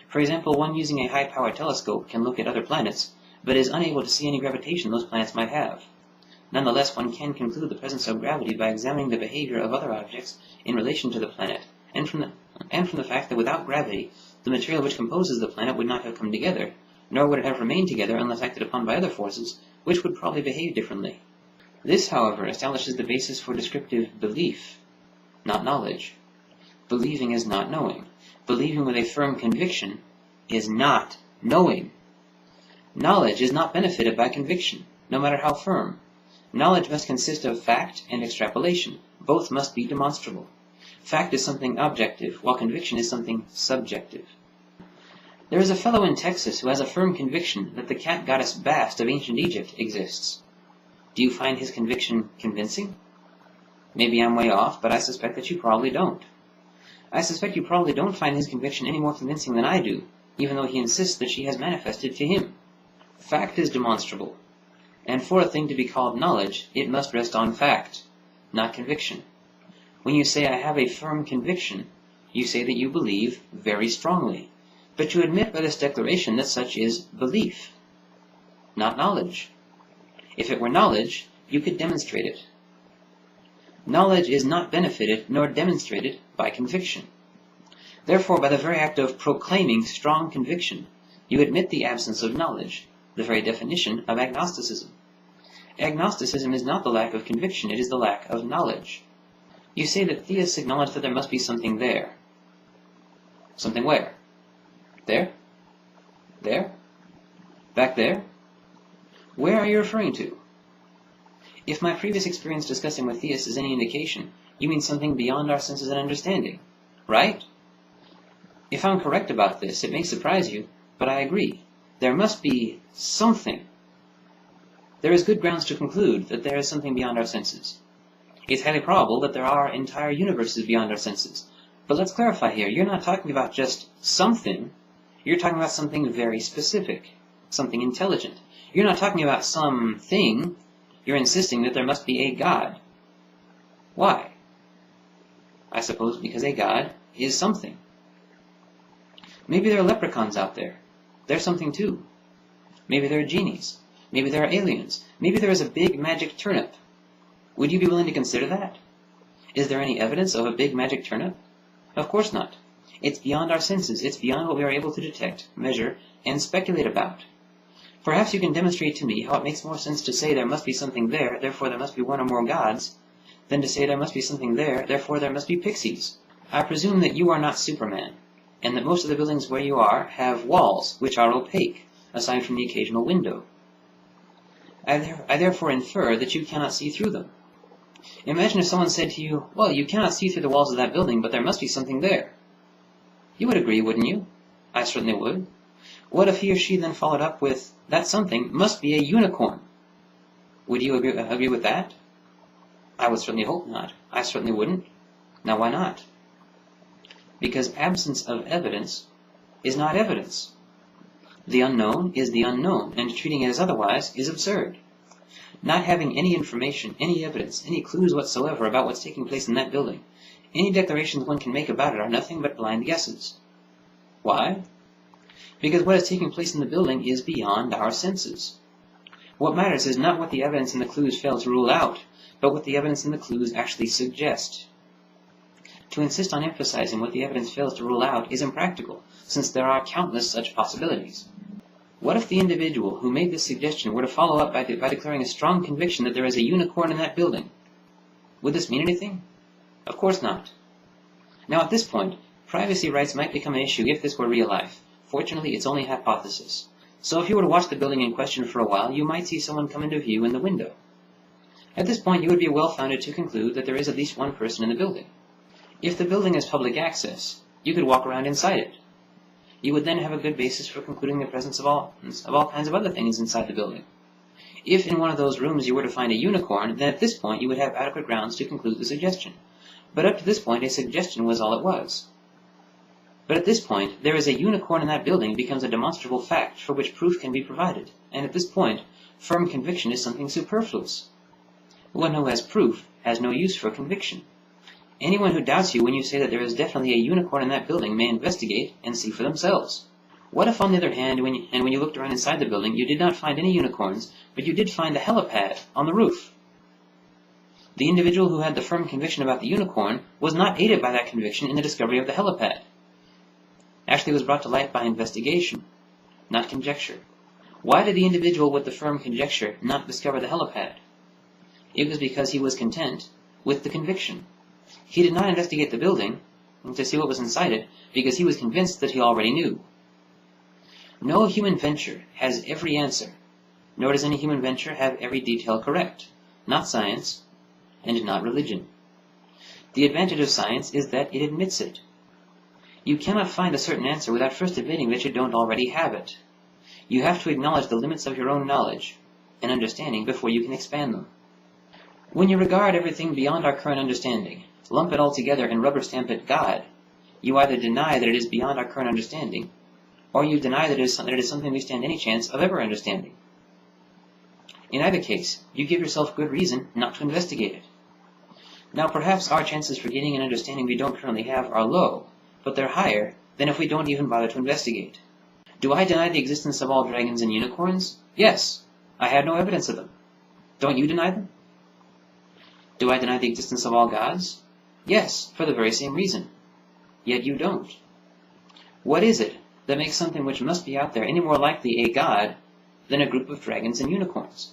For example, one using a high-powered telescope can look at other planets, but is unable to see any gravitation those planets might have. Nonetheless, one can conclude the presence of gravity by examining the behavior of other objects in relation to the planet, and from the fact that without gravity, the material which composes the planet would not have come together, nor would it have remained together unless acted upon by other forces, which would probably behave differently. This, however, establishes the basis for descriptive belief, not knowledge. Believing is not knowing. Believing with a firm conviction is not knowing. Knowledge is not benefited by conviction, no matter how firm. Knowledge must consist of fact and extrapolation. Both must be demonstrable. Fact is something objective, while conviction is something subjective. There is a fellow in Texas who has a firm conviction that the cat goddess Bast of ancient Egypt exists. Do you find his conviction convincing? Maybe I'm way off, but I suspect that you probably don't. I suspect you probably don't find his conviction any more convincing than I do, even though he insists that she has manifested to him. Fact is demonstrable, and for a thing to be called knowledge, it must rest on fact, not conviction. When you say I have a firm conviction, you say that you believe very strongly, but you admit by this declaration that such is belief, not knowledge. If it were knowledge, you could demonstrate it. Knowledge is not benefited nor demonstrated by conviction. Therefore, by the very act of proclaiming strong conviction, you admit the absence of knowledge, the very definition of agnosticism. Agnosticism is not the lack of conviction, it is the lack of knowledge. You say that theists acknowledge that there must be something there. Something where? There? There? Back there? Where are you referring to? If my previous experience discussing with theists is any indication, you mean something beyond our senses and understanding, right? If I'm correct about this, it may surprise you, but I agree. There must be something. There is good grounds to conclude that there is something beyond our senses. It's highly probable that there are entire universes beyond our senses. But let's clarify here, you're not talking about just something, you're talking about something very specific, something intelligent. You're not talking about something, you're insisting that there must be a God. Why? I suppose because a God is something. Maybe there are leprechauns out there. They're something too. Maybe there are genies. Maybe there are aliens. Maybe there is a big magic turnip. Would you be willing to consider that? Is there any evidence of a big magic turnip? Of course not. It's beyond our senses. It's beyond what we are able to detect, measure, and speculate about. Perhaps you can demonstrate to me how it makes more sense to say there must be something there, therefore there must be one or more gods, than to say there must be something there, therefore there must be pixies. I presume that you are not Superman, and that most of the buildings where you are have walls which are opaque, aside from the occasional window. I therefore infer that you cannot see through them. Imagine if someone said to you, well, you cannot see through the walls of that building, but there must be something there. You would agree, wouldn't you? I certainly would. What if he or she then followed up with, that something must be a unicorn? Would you agree with that? I would certainly hope not. I certainly wouldn't. Now why not? Because absence of evidence is not evidence. The unknown is the unknown, and treating it as otherwise is absurd. Not having any information, any evidence, any clues whatsoever about what's taking place in that building, any declarations one can make about it are nothing but blind guesses. Why? Because what is taking place in the building is beyond our senses. What matters is not what the evidence and the clues fail to rule out, but what the evidence and the clues actually suggest. To insist on emphasizing what the evidence fails to rule out is impractical, since there are countless such possibilities. What if the individual who made this suggestion were to follow up by declaring a strong conviction that there is a unicorn in that building? Would this mean anything? Of course not. Now at this point, privacy rights might become an issue if this were real life. Fortunately, it's only a hypothesis. So if you were to watch the building in question for a while, you might see someone come into view in the window. At this point, you would be well-founded to conclude that there is at least one person in the building. If the building is public access, you could walk around inside it. You would then have a good basis for concluding the presence of all kinds of other things inside the building. If in one of those rooms you were to find a unicorn, then at this point you would have adequate grounds to conclude the suggestion. But up to this point, a suggestion was all it was. But at this point, there is a unicorn in that building becomes a demonstrable fact for which proof can be provided, and at this point, firm conviction is something superfluous. One who has proof has no use for conviction. Anyone who doubts you when you say that there is definitely a unicorn in that building may investigate and see for themselves. What if, on the other hand, when you looked around inside the building, you did not find any unicorns, but you did find a helipad on the roof? The individual who had the firm conviction about the unicorn was not aided by that conviction in the discovery of the helipad. Actually, it was brought to light by investigation, not conjecture. Why did the individual with the firm conjecture not discover the helipad? It was because he was content with the conviction. He did not investigate the building to see what was inside it because he was convinced that he already knew. No human venture has every answer, nor does any human venture have every detail correct. Not science, and not religion. The advantage of science is that it admits it. You cannot find a certain answer without first admitting that you don't already have it. You have to acknowledge the limits of your own knowledge and understanding before you can expand them. When you regard everything beyond our current understanding, lump it all together and rubber stamp it God, you either deny that it is beyond our current understanding, or you deny that it is something we stand any chance of ever understanding. In either case, you give yourself good reason not to investigate it. Now, perhaps our chances for gaining an understanding we don't currently have are low, but they're higher than if we don't even bother to investigate. Do I deny the existence of all dragons and unicorns? Yes. I have no evidence of them. Don't you deny them? Do I deny the existence of all gods? Yes, for the very same reason. Yet you don't. What is it that makes something which must be out there any more likely a god than a group of dragons and unicorns?